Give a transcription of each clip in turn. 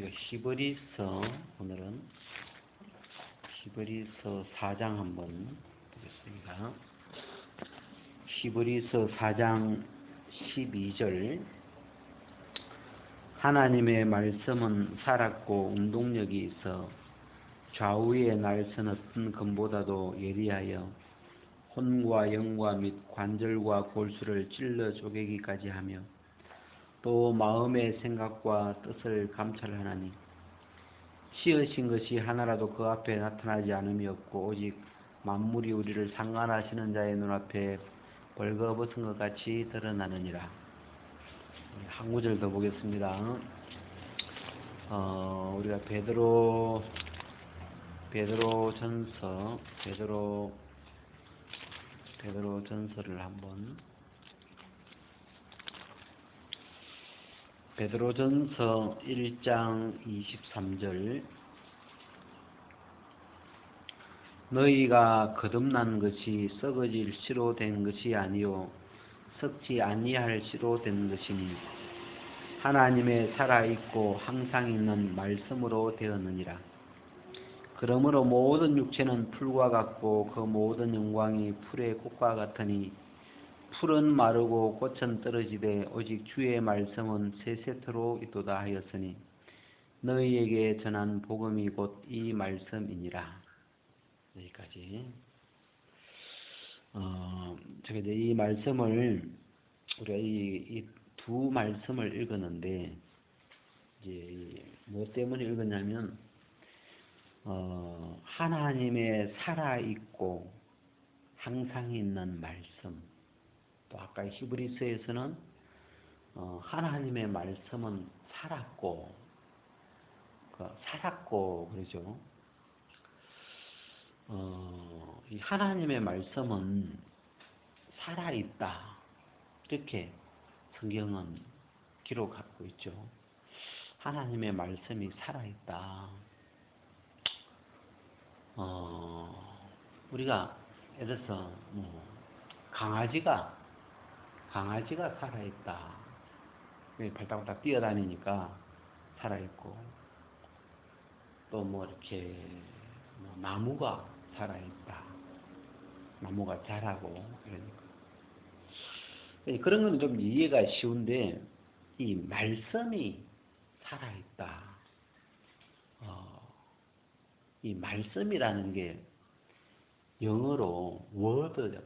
우리가 히브리서, 오늘은 히브리서 4장 한번 보겠습니다. 히브리서 4장 12절. 하나님의 말씀은 살았고 운동력이 있어 좌우의 날선 어떤 검보다도 예리하여 혼과 영과 및 관절과 골수를 찔러 쪼개기까지 하며 또 마음의 생각과 뜻을 감찰하나니 씌으신 것이 하나라도 그 앞에 나타나지 않음이 없고 오직 만물이 우리를 상관하시는 자의 눈앞에 벌거벗은 것 같이 드러나느니라. 한 구절 더 보겠습니다. 우리가 베드로 전서를 한번, 베드로전서 1장 23절. 너희가 거듭난 것이 썩어질 씨로 된 것이 아니요 썩지 아니할 씨로 된 것이니 하나님의 살아있고 항상 있는 말씀으로 되었느니라. 그러므로 모든 육체는 풀과 같고 그 모든 영광이 풀의 꽃과 같으니 풀은 마르고 꽃은 떨어지되 오직 주의 말씀은 세세토록 있도다 하였으니 너희에게 전한 복음이 곧 이 말씀이니라. 여기까지. 제가 이제 이 말씀을, 우리가 이 두 말씀을 읽었는데, 이제 뭐 때문에 읽었냐면, 하나님의 살아있고 항상 있는 말씀, 또 아까 히브리서에서는 하나님의 말씀은 살았고 그러죠. 이 하나님의 말씀은 살아있다, 이렇게 성경은 기록하고 있죠. 하나님의 말씀이 살아있다. 우리가 예를 들어서 강아지가 살아있다. 발딱발딱 뛰어다니니까 살아있고, 또 이렇게 나무가 살아있다. 나무가 자라고, 그러니까. 그런 건 좀 이해가 쉬운데, 이 말씀이 살아있다. 이 말씀이라는 게 영어로 word,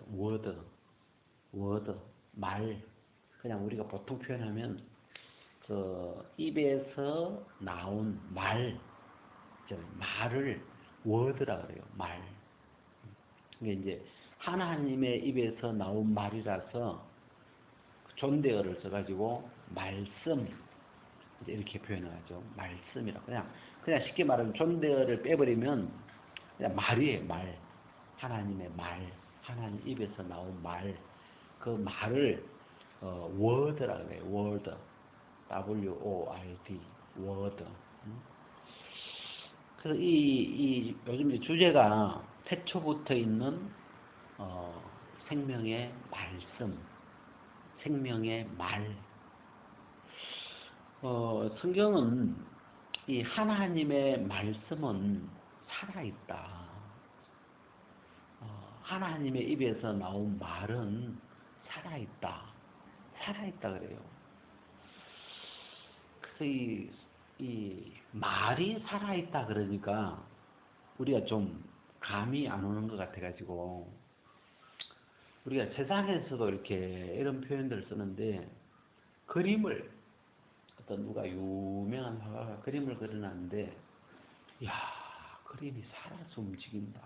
말. 그냥 우리가 보통 표현하면 입에서 나온 말을 word라 그래요. 말. 이게 이제 하나님의 입에서 나온 말이라서 존대어를 써가지고 말씀, 이렇게 표현하죠. 말씀이라. 그냥 쉽게 말하면 존대어를 빼버리면 그냥 말이에요. 말. 하나님의 말. 하나님 입에서 나온 말. 그 말을 word라 그래요. word. W-O-R-D. word. 그래서 요즘 이제 주제가 태초부터 있는 생명의 말씀, 생명의 말. 성경은 이 하나님의 말씀은 살아있다. 하나님의 입에서 나온 말은 살아있다 그래요. 그래서 이 말이 살아있다 그러니까 우리가 좀 감이 안 오는 것 같아가지고, 우리가 세상에서도 이렇게 이런 표현들을 쓰는데, 그림을, 누가 유명한 화가가 그림을 그려놨는데, 그림이 살아서 움직인다.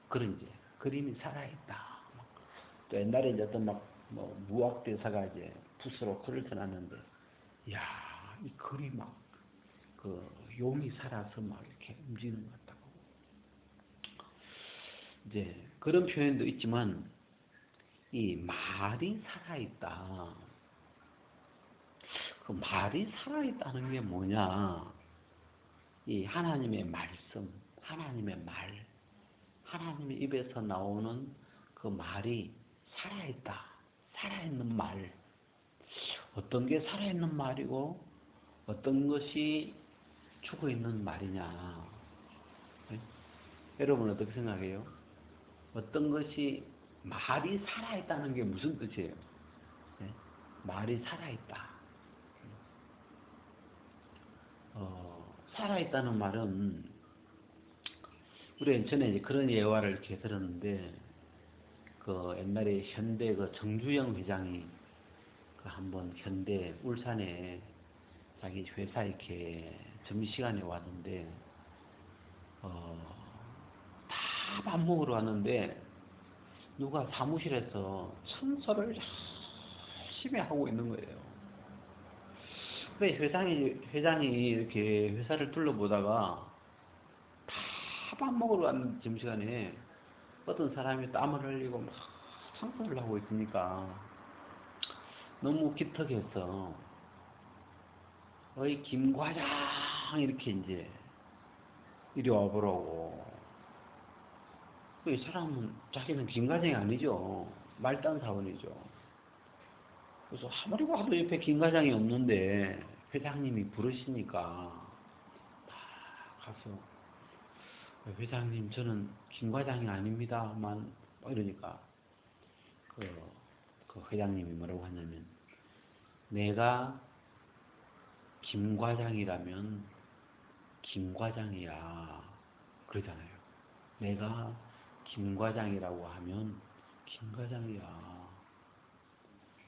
그런 이제 그림이 살아있다. 또 옛날에 이제 무학대사가 이제 붓으로 글을 써놨는데, 이 글이 용이 살아서 이렇게 움직이는 것 같다고. 이제 그런 표현도 있지만, 이 말이 살아있다. 그 말이 살아있다는 게 뭐냐? 이 하나님의 말씀, 하나님의 말, 하나님의 입에서 나오는 그 말이 살아있다. 살아있는 말. 어떤 게 살아있는 말이고 어떤 것이 죽어 있는 말이냐? 네? 여러분 어떻게 생각해요? 어떤 것이 말이 살아있다는 게 무슨 뜻이에요? 네? 말이 살아있다. 살아있다는 말은 우리 전에 이제 그런 예화를 이렇게 들었는데 그 옛날에 현대 그 정주영 회장이 그 한번 현대 울산에 자기 회사 이렇게 점심시간에 왔는데 다 밥 먹으러 왔는데 누가 사무실에서 청소를 열심히 하고 있는 거예요. 근데 회장이 이렇게 회사를 둘러보다가 다 밥 먹으러 왔는 점심시간에 어떤 사람이 땀을 흘리고 막 청소를 하고 있으니까 너무 기특해서 어이 김 과장 이렇게 이제 이리 와보라고. 이 사람은 자기는 김 과장이 아니죠. 말단 사원이죠. 그래서 아무리 봐도 옆에 김 과장이 없는데 회장님이 부르시니까 다 가서 회장님 저는 김 과장이 아닙니다만 이러니까 그 회장님이 뭐라고 하냐면 내가 김 과장이라면 김 과장이야 그러잖아요. 내가 김 과장이라고 하면 김 과장이야.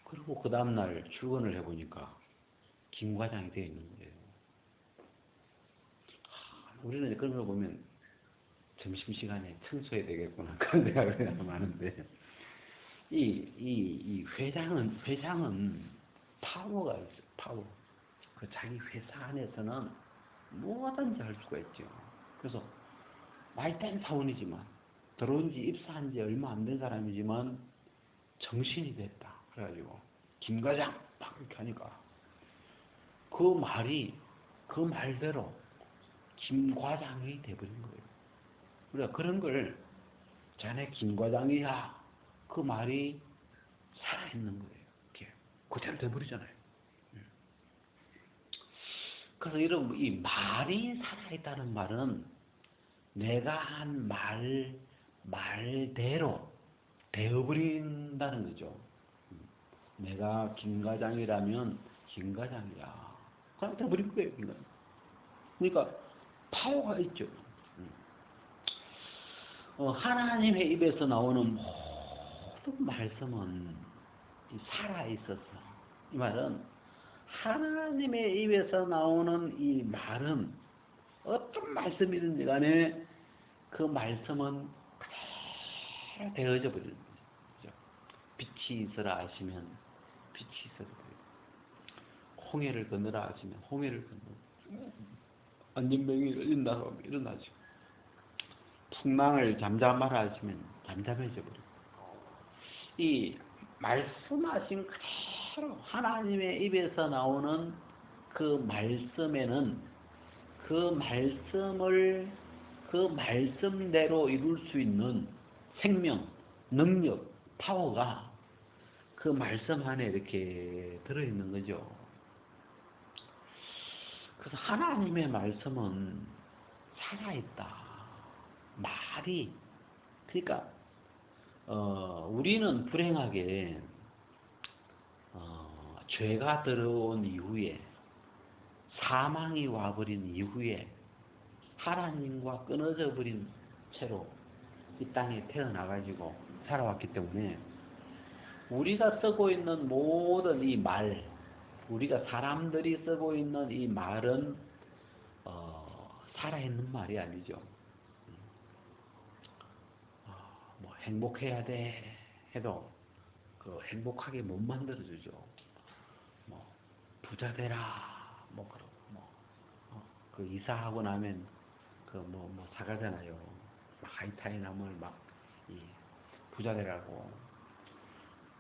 그리고 그 다음날 출근을 해보니까 김 과장이 되어 있는 거예요. 우리는 그런 걸 보면 점심시간에 청소해야 되겠구나 그런 생각을 많은데 이 회장은 파워가 있어요. 파워. 그 자기 회사 안에서는 뭐든지 할 수가 있죠. 그래서 말단 사원이지만 들어온 지 입사한 지 얼마 안 된 사람이지만 정신이 됐다. 그래가지고 김 과장 막 이렇게 하니까 그 말이 그 말대로 김 과장이 돼버린 거예요. 우리가 그런 걸 자네 김 과장이야 그 말이 살아있는 거예요. 이렇게 그대로 돼버리잖아요. 그래서 이런 이 말이 살아있다는 말은 내가 한 말대로 되어버린다는 거죠. 내가 김 과장이라면 김 과장이야. 그냥 돼버린 거예요. 그러니까 파워가 있죠. 하나님의 입에서 나오는 모든 말씀은 살아있어서 이 말은 하나님의 입에서 나오는 이 말은 어떤 말씀이든지 간에 그 말씀은 그대로 되어져 버리는 거죠. 빛이 있으라 하시면 빛이 있어져 버리고 홍해를 건너라 하시면 홍해를 건너 안전병이 일어나라 하면 일어나죠. 풍랑을 잠잠하라 하시면 잠잠해져 버리고 이 말씀하신 그대로 하나님의 입에서 나오는 그 말씀에는 그 말씀대로 이룰 수 있는 생명, 능력, 파워가 그 말씀 안에 이렇게 들어있는 거죠. 그래서 하나님의 말씀은 살아있다. 말이 그러니까 우리는 불행하게 죄가 들어온 이후에 사망이 와버린 이후에 하나님과 끊어져 버린 채로 이 땅에 태어나가지고 살아왔기 때문에 우리가 쓰고 있는 모든 이 말, 우리가 사람들이 쓰고 있는 이 말은 살아있는 말이 아니죠. 뭐 행복해야 돼 해도 그 행복하게 못 만들어주죠. 뭐 부자 되라 뭐 그러고 그 이사하고 나면 그 뭐 사가잖아요. 하이타이남을 막 이 부자 되라고.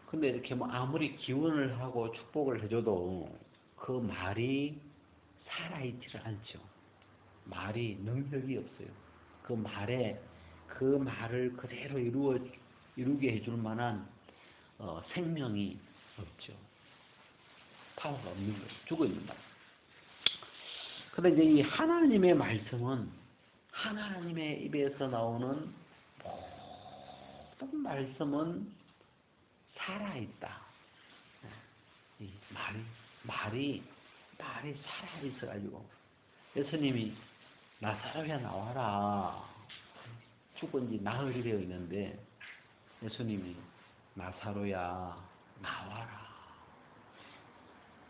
근데 이렇게 뭐 아무리 기원을 하고 축복을 해줘도 그 말이 살아있지를 않죠. 말이 능력이 없어요. 그 말을 그대로 이루게 해줄 만한 생명이 없죠. 파워가 없는 거예요. 죽어 있는 말. 그런데 이제 이 하나님의 말씀은 하나님의 입에서 나오는 모든 말씀은 살아있다. 이 말이 살아있어가지고 예수님이 나사로야 나와라. 죽은 지 나흘이 되어 있는데 예수님이 나사로야 나와라.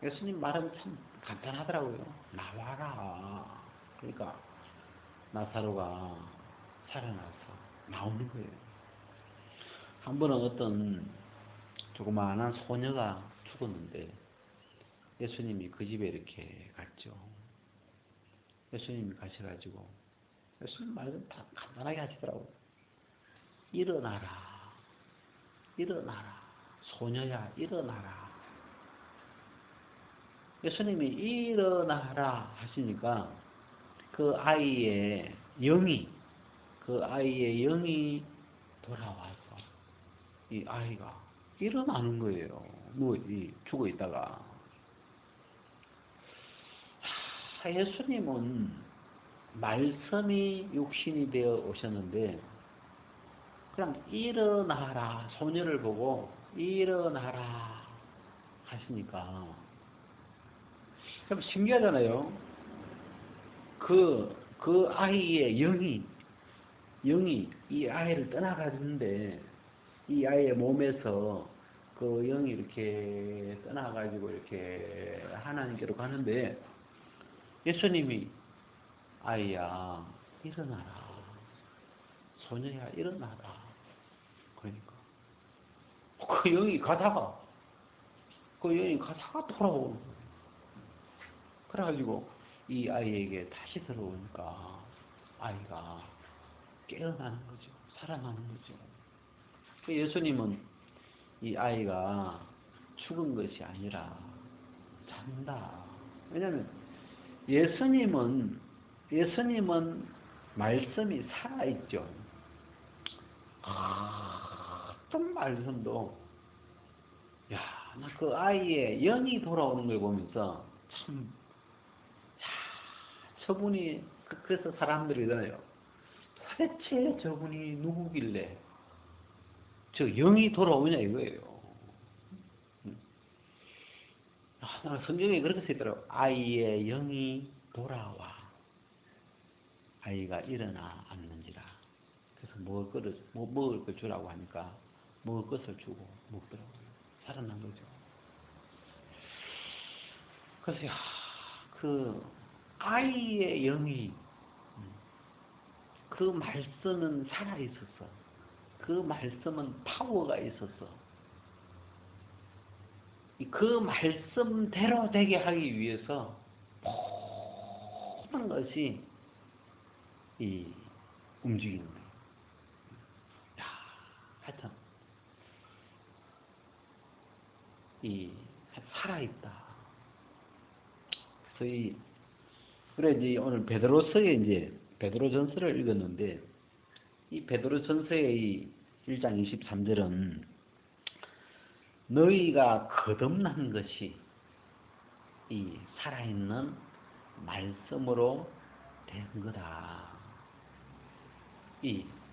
예수님 말은 참 간단하더라고요. 나와라. 그러니까 나사로가 살아나서 나오는 거예요. 한 번은 어떤 조그마한 소녀가 죽었는데 예수님이 그 집에 이렇게 갔죠. 예수님이 가셔가지고 예수님 말은 다 간단하게 하시더라고요. 일어나라. 일어나라. 소녀야 일어나라. 예수님이 일어나라 하시니까 그 아이의 영이 돌아와서 이 아이가 일어나는 거예요. 죽어 있다가. 예수님은 말씀이 육신이 되어 오셨는데 그냥 일어나라. 소녀를 보고 일어나라 하시니까 참 신기하잖아요. 그 아이의 영이 이 아이를 떠나가는데 이 아이의 몸에서 그 영이 이렇게 떠나가지고 이렇게 하나님께로 가는데 예수님이 아이야 일어나라. 소녀야 일어나라. 그러니까 그 영이 가다가 돌아오는 거예요. 그래가지고 이 아이에게 다시 들어오니까 아이가 깨어나는 거죠. 살아나는 거죠. 예수님은 이 아이가 죽은 것이 아니라 잔다. 왜냐하면 예수님은 말씀이 살아있죠. 어떤 말씀도 나 그 아이의 영이 돌아오는 걸 보면서 참 저분이 그래서 사람들이 그러잖아요. 도대체 저분이 누구길래 저 영이 돌아오냐 이거예요. 성경에 그렇게 써있더라고요. 아이의 영이 돌아와 아이가 일어나 앉는지라. 그래서 먹을 걸 주라고 하니까 먹을 것을 주고 먹더라고요. 살아난 거죠. 그래서 그 아이의 영이 그 말씀은 살아있었어. 그 말씀은 파워가 있었어. 그 말씀대로 되게 하기 위해서 모든 것이 움직이는 거예요. 하여튼 살아있다. 그래 이제 오늘 베드로전서를 읽었는데 이 베드로전서의 1장 23절은 너희가 거듭난 것이 이 살아있는 말씀으로 된 거다.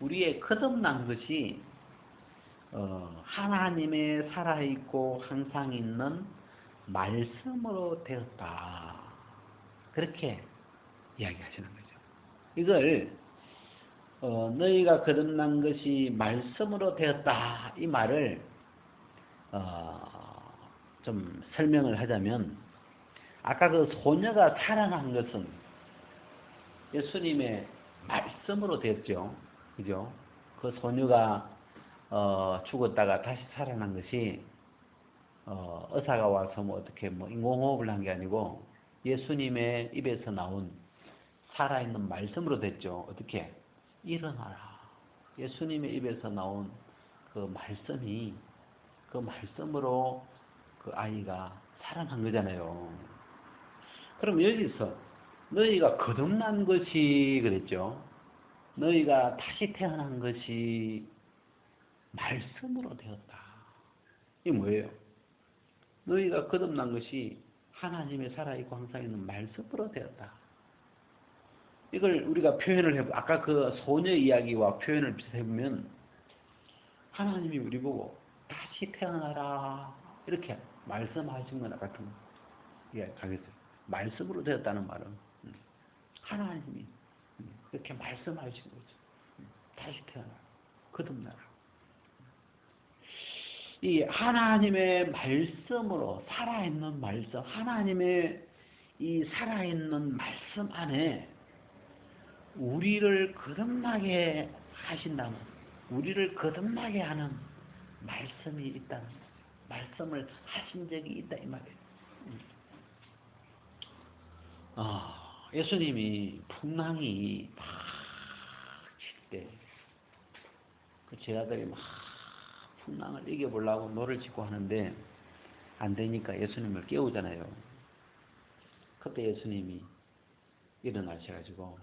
우리의 거듭난 것이 하나님의 살아있고 항상 있는 말씀으로 되었다. 그렇게 이야기하시는 거죠. 이걸 너희가 거듭난 것이 말씀으로 되었다. 이 말을 좀 설명을 하자면 아까 그 소녀가 살아난 것은 예수님의 말씀으로 되었죠. 그죠? 그 소녀가 죽었다가 다시 살아난 것이 의사가 와서 어떻게 인공호흡을 한 게 아니고 예수님의 입에서 나온 살아있는 말씀으로 됐죠. 어떻게? 일어나라. 예수님의 입에서 나온 그 말씀으로 그 아이가 살아난 거잖아요. 그럼 여기서 너희가 거듭난 것이 그랬죠. 너희가 다시 태어난 것이 말씀으로 되었다. 이게 뭐예요? 너희가 거듭난 것이 하나님의 살아있고 항상 있는 말씀으로 되었다. 이걸 우리가 표현을 해보, 아까 그 소녀 이야기와 표현을 해보면, 하나님이 우리 보고 다시 태어나라 이렇게 말씀하신 거나 같은 거. 예, 가겠어요. 말씀으로 되었다는 말은 하나님이 그렇게 말씀하신 거죠. 다시 태어나라, 거듭나라. 이 하나님의 말씀으로 살아있는 말씀, 하나님의 이 살아있는 말씀 안에 우리를 거듭나게 하신다는, 우리를 거듭나게 하는 말씀이 있다는, 말씀을 하신 적이 있다 이 말이에요. 예수님이 풍랑이 막 칠 때 그 제자들이 막 풍랑을 이겨보려고 노를 짓고 하는데 안 되니까 예수님을 깨우잖아요. 그때 예수님이 일어나셔가지고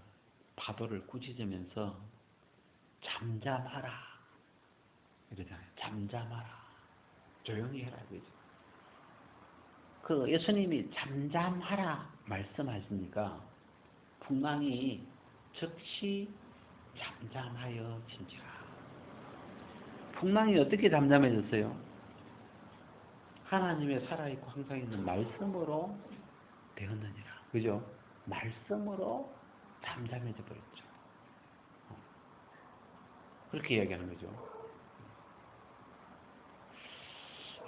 파도를 꾸짖으면서 잠잠하라 이러잖아요. 잠잠하라, 조용히 해라 그죠. 그 예수님이 잠잠하라 말씀하시니까 풍랑이 즉시 잠잠하여 진지라. 풍랑이 어떻게 잠잠해졌어요? 하나님의 살아있고 항상 있는 말씀으로 되었느니라. 그죠? 말씀으로 잠잠해져 버렸죠. 그렇게 이야기하는 거죠.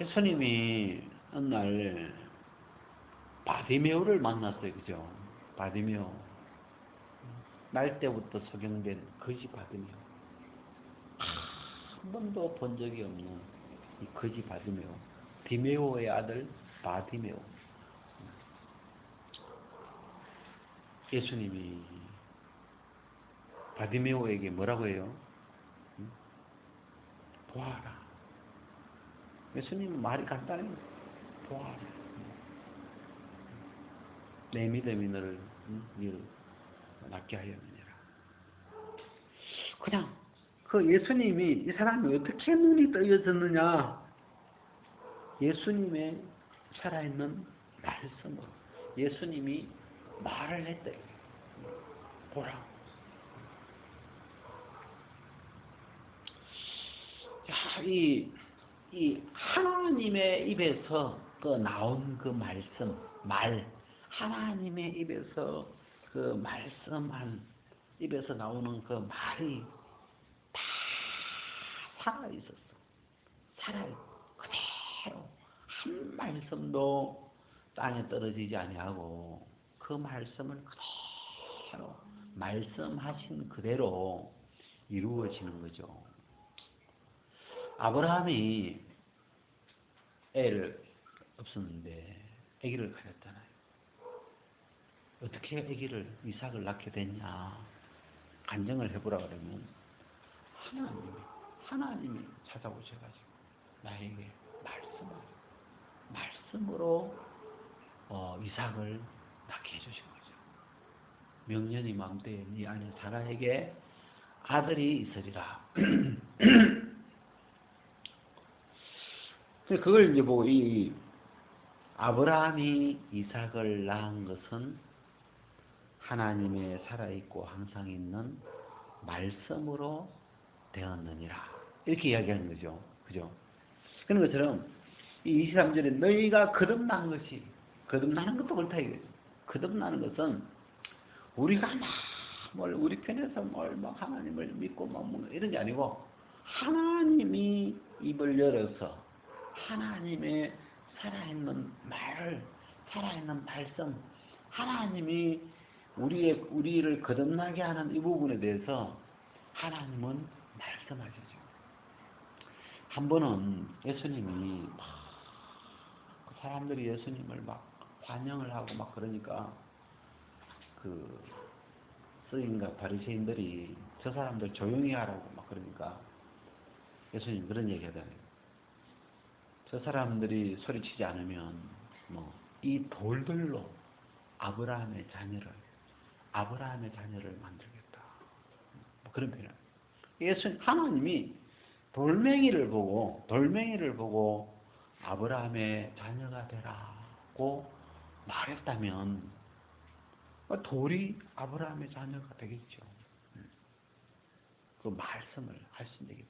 예수님이 어느 날 바디메오를 만났어요. 그죠? 바디메오. 날 때부터 소경된 거지 바디메오. 한 번도 본 적이 없는 이 거지 바디메오. 디메오의 아들 바디메오. 예수님이 바디메오에게 뭐라고 해요? 보아라. 예수님은 말이 간단해요. 보아라. 내 믿음이 너를 낫게 하였느니라. 그냥 그 예수님이, 이 사람이 어떻게 눈이 떠져졌느냐? 예수님의 살아있는 말씀으로 예수님이 말을 했대. 보라. 자, 이 하나님의 입에서 그 나온 그 말씀, 하나님의 입에서 그 말씀한 입에서 나오는 그 말이 다 살아 있었어. 살아 그대로 한 말씀도 땅에 떨어지지 아니하고 그 말씀을 그대로 말씀하신 그대로 이루어지는 거죠. 아브라함이 애를 없었는데 아기를 가졌잖아요. 어떻게 아기를 이삭을 낳게 됐냐 간증을 해보라 그러면 하나님이 찾아오셔가지고 나에게 말씀으로 이삭을 낳게 해주신 거죠. 명년이 맘때에 네 아내 사라에게 아들이 있으리라. 그걸 이제 보고 이 아브라함이 이삭을 낳은 것은 하나님의 살아있고 항상 있는 말씀으로 되었느니라. 이렇게 이야기하는 거죠. 그죠? 그런 것처럼 이 23절에 너희가 거듭난 것이, 거듭나는 것도 그렇다 이거죠. 거듭나는 것은 우리가 뭘 우리 편에서 뭘 막 하나님을 믿고 막 이런 게 아니고 하나님이 입을 열어서 하나님의 살아있는 말을, 살아있는 말씀, 하나님이 우리를 거듭나게 하는 이 부분에 대해서 하나님은 말씀하시죠. 한 번은 예수님이 막 사람들이 예수님을 막 환영을 하고 막 그러니까 그 서기관과 바리새인들이 저 사람들 조용히 하라고 막 그러니까 예수님 그런 얘기 하잖아요. 저 사람들이 소리치지 않으면 이 돌들로 아브라함의 자녀를 만들겠다. 그런 표현. 하나님이 돌멩이를 보고 아브라함의 자녀가 되라고 말했다면 돌이 아브라함의 자녀가 되겠죠. 그 말씀을 하신 적이.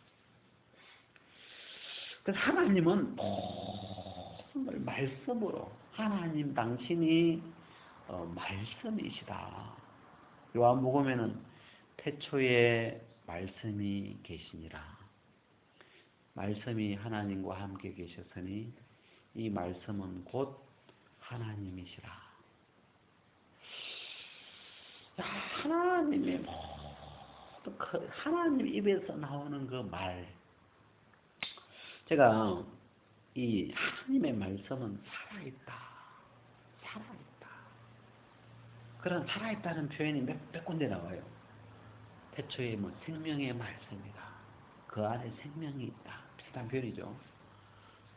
그래서 하나님은 모든 걸 말씀으로, 하나님 당신이 말씀이시다. 요한복음에는 태초에 말씀이 계시니라. 말씀이 하나님과 함께 계셨으니 이 말씀은 곧 하나님이시라. 하나님의 모든 하나님 입에서 나오는 그 말. 제가 이 하나님의 말씀은 살아있다. 살아있다. 그런 살아있다는 표현이 몇 군데 나와요. 태초에 생명의 말씀이다. 그 안에 생명이 있다. 비슷한 표현이죠.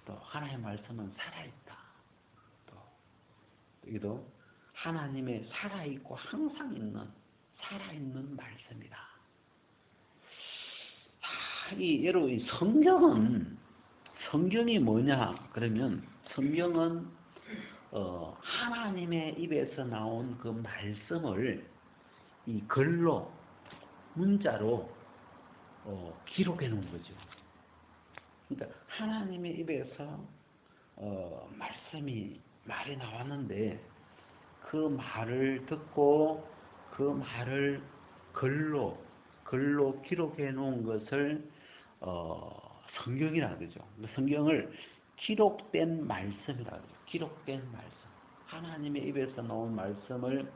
또 하나님의 말씀은 살아있다. 또 여기도 하나님의 살아있고 항상 있는 살아있는 말씀이다. 여러분, 이 성경이 뭐냐? 그러면 성경은 하나님의 입에서 나온 그 말씀을 이 글로, 문자로 기록해 놓은 거죠. 그러니까 하나님의 입에서 말이 나왔는데 그 말을 듣고 그 말을 글로 기록해 놓은 것을 성경이라 그러죠. 성경을 기록된 말씀이라 그러죠. 기록된 말씀. 하나님의 입에서 나온 말씀을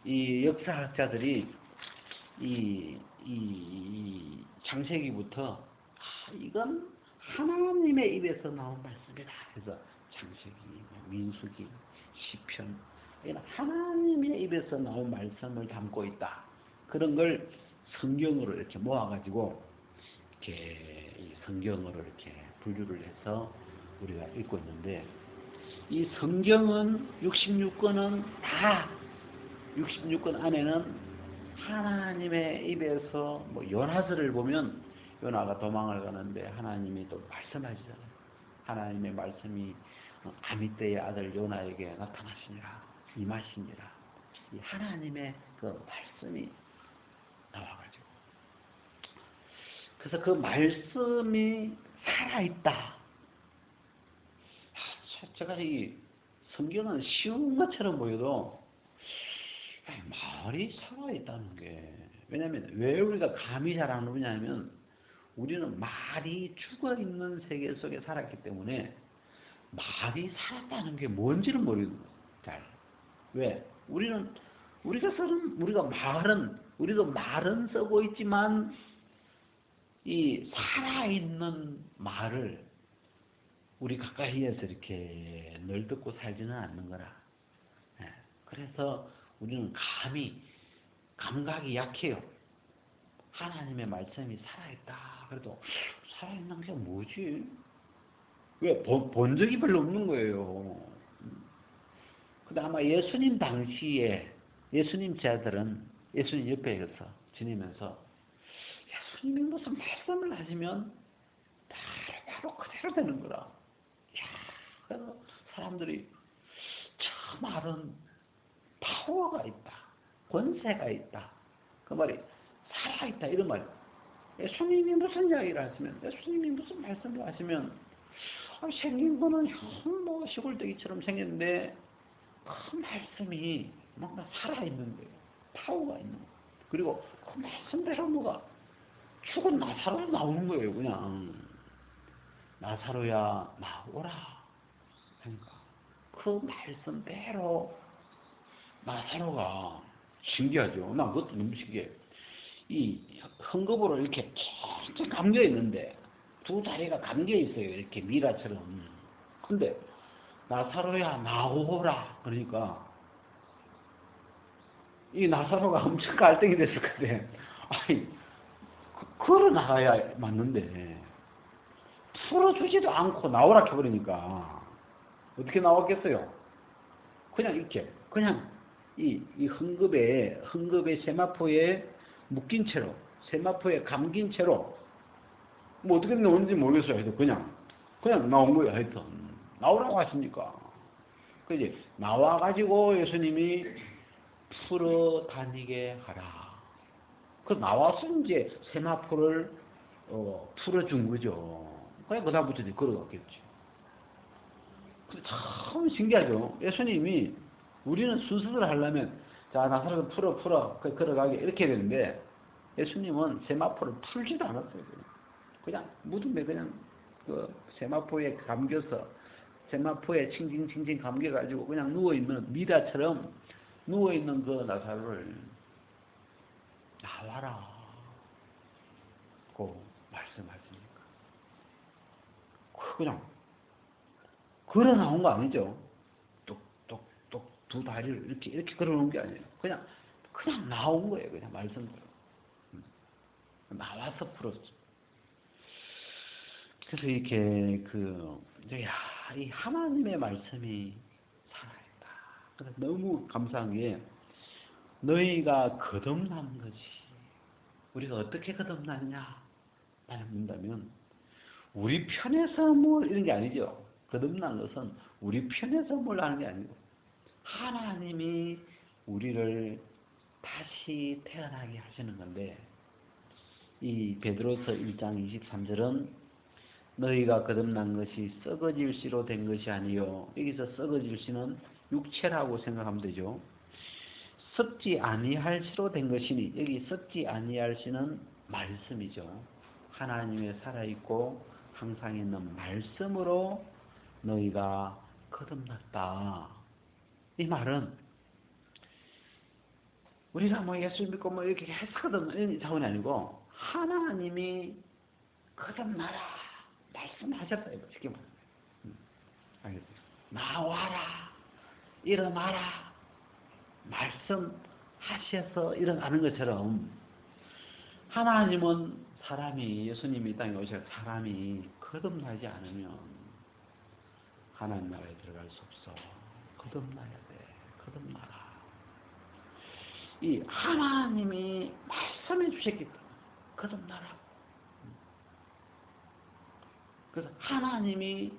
이 역사학자들이 이 창세기부터 이건 하나님의 입에서 나온 말씀이다. 그래서 창세기, 민수기, 시편, 이건 하나님의 입에서 나온 말씀을 담고 있다. 그런 걸 성경으로 이렇게 모아가지고 이렇게 이 성경으로 이렇게 분류를 해서 우리가 읽고 있는데, 이 성경은 66권은 다 66권 안에는 하나님의 입에서 요나서를 보면 요나가 도망을 가는데 하나님이 또 말씀하시잖아요. 하나님의 말씀이 아미떼의 아들 요나에게 나타나시니라, 임하시니라. 이 하나님의 그 말씀이 나와가지고, 그래서 그 말씀이 살아있다. 제가 이 성경은 쉬운 것처럼 보여도 말이 살아있다는 게, 왜냐하면 왜 우리가 감이 잘 안 오냐면 우리는 말이 죽어있는 세계 속에 살았기 때문에 말이 살았다는 게 뭔지를 모르는 거예요. 잘. 왜? 우리도 말은 쓰고 있지만 이 살아있는 말을 우리 가까이에서 이렇게 늘 듣고 살지는 않는 거라. 그래서 우리는 감각이 약해요. 하나님의 말씀이 살아있다. 그래도 살아있는 게 뭐지? 왜? 본 적이 별로 없는 거예요. 근데 아마 예수님 당시에 예수님 제자들은 예수님 옆에 가서 지내면서 예수님이 무슨 말씀을 하시면 바로 그대로 되는 거라. 그래서 사람들이 저 말은 파워가 있다. 권세가 있다. 그 말이 살아있다. 이런 말이에요. 예수님이 무슨 이야기를 하시면, 예수님이 무슨 말씀을 하시면 생긴 거는 시골뜨기처럼 생겼는데 그 말씀이 뭔가 살아있는 거예요. 파워가 있는 거예요. 그리고 그 말씀대로 죽은 나사로로 나오는 거예요. 그냥 나사로야 나오라. 그러니까 그 말씀대로 나사로가, 신기하죠. 나 그것도 너무 신기해. 이 헝겊으로 이렇게 쫙 감겨 있는데 두 다리가 감겨 있어요. 이렇게 미라처럼. 근데 나사로야 나오라. 그러니까 이 나사로가 엄청 갈등이 됐을 건데, 걸어 나가야 맞는데 풀어주지도 않고 나오라 해버리니까 어떻게 나왔겠어요? 그냥 이렇게 이 헝겊에 세마포에 묶인 채로, 세마포에 감긴 채로 어떻게 나오는지 모르겠어요. 하여튼 그냥 나온 거예요. 하여튼 나오라고 하십니까? 그지? 나와가지고 예수님이 풀어 다니게 하라. 그 나와서 이제 세마포를 풀어준 거죠. 그냥 그다음부터 이제 걸어갔겠죠. 근데 참 신기하죠. 예수님이 우리는 순서대로 하려면 자 나사렛 풀어 걸어가게 이렇게 되는데 예수님은 세마포를 풀지도 않았어요. 그냥 무덤에 그냥 그 세마포에 감겨서 세마포에 칭칭칭칭 감겨가지고 그냥 누워있는 미라처럼 누워있는 그 나사로를 나와라 고 말씀하십니까. 그냥 걸어 나온 거 아니죠. 똑똑똑 두 다리를 이렇게 걸어 놓은 게 아니에요. 그냥 나온 거예요. 그냥 말씀대로. 나와서 풀었죠. 그래서 이렇게 이 하나님의 말씀이 살아있다. 그래서 너무 감사한 게 너희가 거듭난 것이 우리가 어떻게 거듭났냐 만약 묻는다면 우리 편에서 뭘 이런 게 아니죠. 거듭난 것은 우리 편에서 뭘 하는 게 아니고 하나님이 우리를 다시 태어나게 하시는 건데 이 베드로서 1장 23절은 너희가 거듭난 것이 썩어질 씨로 된 것이 아니요. 여기서 썩어질 씨는 육체라고 생각하면 되죠. 썩지 아니할 씨로 된 것이니 여기 썩지 아니할 씨는 말씀이죠. 하나님의 살아있고 항상 있는 말씀으로 너희가 거듭났다. 이 말은 우리가 뭐 예수 믿고 뭐 이렇게 해서 거듭나는 차원이 아니고 하나님이 거듭나라 말씀하셨어요. 쉽게 말하면. 알겠어요? 나와라 일어나라 말씀하셔서 일어나는 것처럼 하나님은 사람이 예수님이 이 땅에 오셔서 사람이 거듭나지 않으면 하나님 나라에 들어갈 수 없어. 거듭나야 돼. 거듭나라. 이 하나님이 말씀해 주셨기 때문에 거듭나라. 그래서 하나님의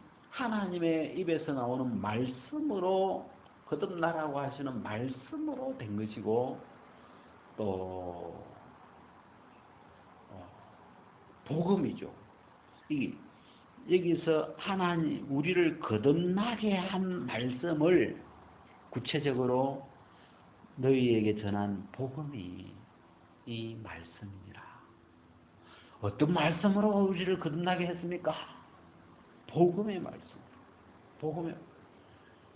입에서 나오는 말씀으로 거듭나라고 하시는 말씀으로 된 것이고 또 복음이죠. 여기서 하나님 우리를 거듭나게 한 말씀을 구체적으로 너희에게 전한 복음이 이 말씀이니라. 어떤 말씀으로 우리를 거듭나게 했습니까? 복음의 말씀.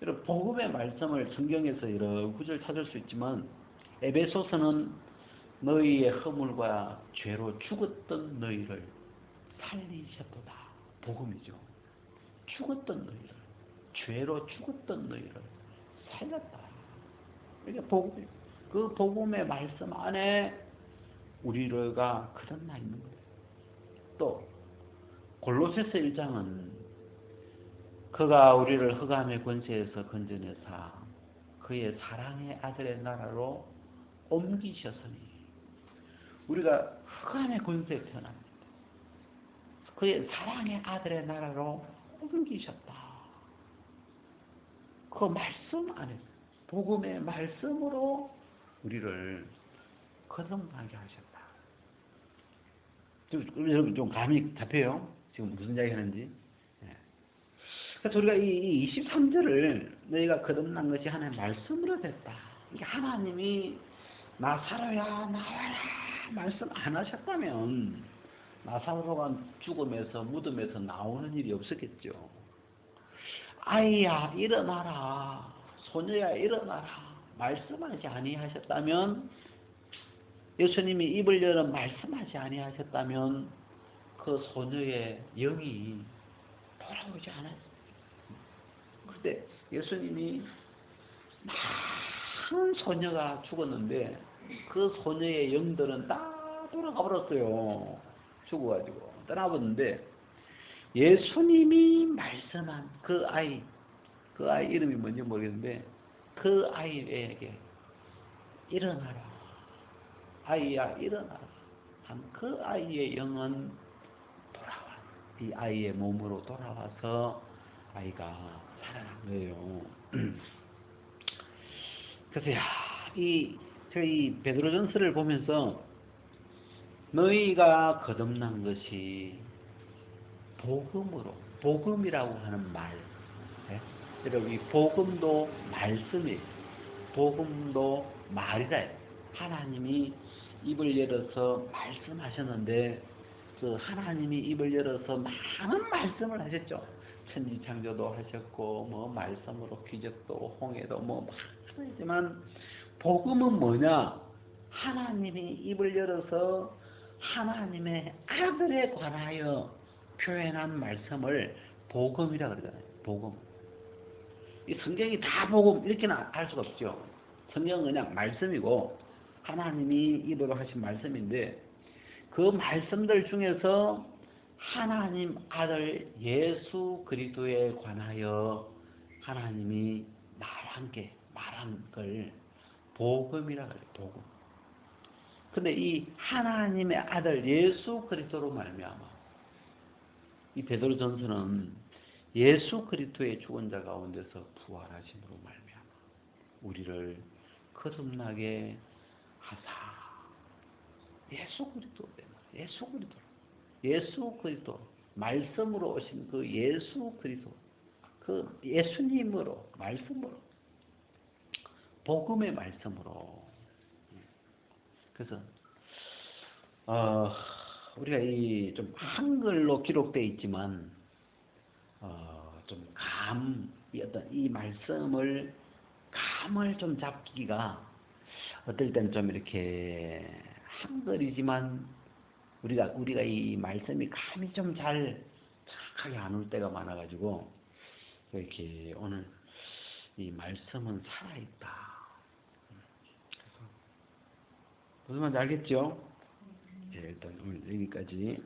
여러분 복음의 말씀을 성경에서 여러 구절 찾을 수 있지만 에베소서는 너희의 허물과 죄로 죽었던 너희를 살리셨도다. 복음이죠. 죽었던 너희를 죄로 죽었던 너희를 살렸다. 이게 복음이에요. 그 복음의 말씀 안에 우리가 거듭나 있는 거예요. 또 골로새서 1장은 그가 우리를 흑암의 권세에서 건져내사 그의 사랑의 아들의 나라로 옮기셨으니 우리가 흑암의 권세에 태어납니다. 그의 사랑의 아들의 나라로 옮기셨다. 그 말씀 안에서 복음의 말씀으로 우리를 거듭나게 하셨다. 여러분 좀 감이 잡혀요? 지금 무슨 이야기 하는지. 그래서 우리가 이 23절을 너희가 거듭난 것이 하나님의 말씀으로 됐다. 이게 하나님이 나사로야 나와라 말씀 안 하셨다면 나사로가 죽음에서 무덤에서 나오는 일이 없었겠죠. 아이야 일어나라 소녀야 일어나라 말씀하지 아니하셨다면 예수님이 입을 열어 말씀하지 아니하셨다면 그 소녀의 영이 돌아오지 않았어요. 그때 예수님이 많은 소녀가 죽었는데 그 소녀의 영들은 다 돌아가 버렸어요. 죽어가지고 떠나버렸는데 예수님이 말씀한 그 아이 이름이 뭔지 모르겠는데 그 아이에게 일어나라 아이야 일어나라 한 그 아이의 영은 돌아와 이 아이의 몸으로 돌아와서 아이가 살아난 거예요. 그래서 제가 이 베드로전서를 보면서 너희가 거듭난 것이 복음으로, 복음이라고 하는 말. 네? 여러분, 이 복음도 말씀이, 복음도 말이다. 하나님이 입을 열어서 말씀하셨는데, 그 하나님이 입을 열어서 많은 말씀을 하셨죠. 천지창조도 하셨고, 뭐 말씀으로 기적도, 홍해도 뭐 많이 하지만, 복음은 뭐냐? 하나님이 입을 열어서 하나님의 아들에 관하여 표현한 말씀을 복음이라 그러잖아요. 복음. 이 성경이 다 복음 이렇게는 할 수가 없죠. 성경은 그냥 말씀이고 하나님이 입으로 하신 말씀인데 그 말씀들 중에서 하나님 아들 예수 그리스도에 관하여 하나님이 말한 걸 복음이라 그래요. 복음. 근데 이 하나님의 아들 예수 그리스도로 말미암아 이 베드로전서는 예수 그리스도의 죽은 자 가운데서 부활하심으로 말미암아 우리를 거듭나게 하사 예수 그리스도 예수 그리스도 말씀으로 오신 그 예수 그리스도 그 예수님으로 말씀으로 복음의 말씀으로 그래서 우리가 이 좀 한글로 기록되어 있지만 좀 어떤 이 말씀을 감을 좀 잡기가 어떨 때는 좀 이렇게 한글이지만 우리가 이 말씀이 감이 좀 잘 정확하게 안 올 때가 많아가지고 이렇게 오늘 이 말씀은 살아있다. 무슨 말인지 알겠죠? 네, 일단 오늘 여기까지.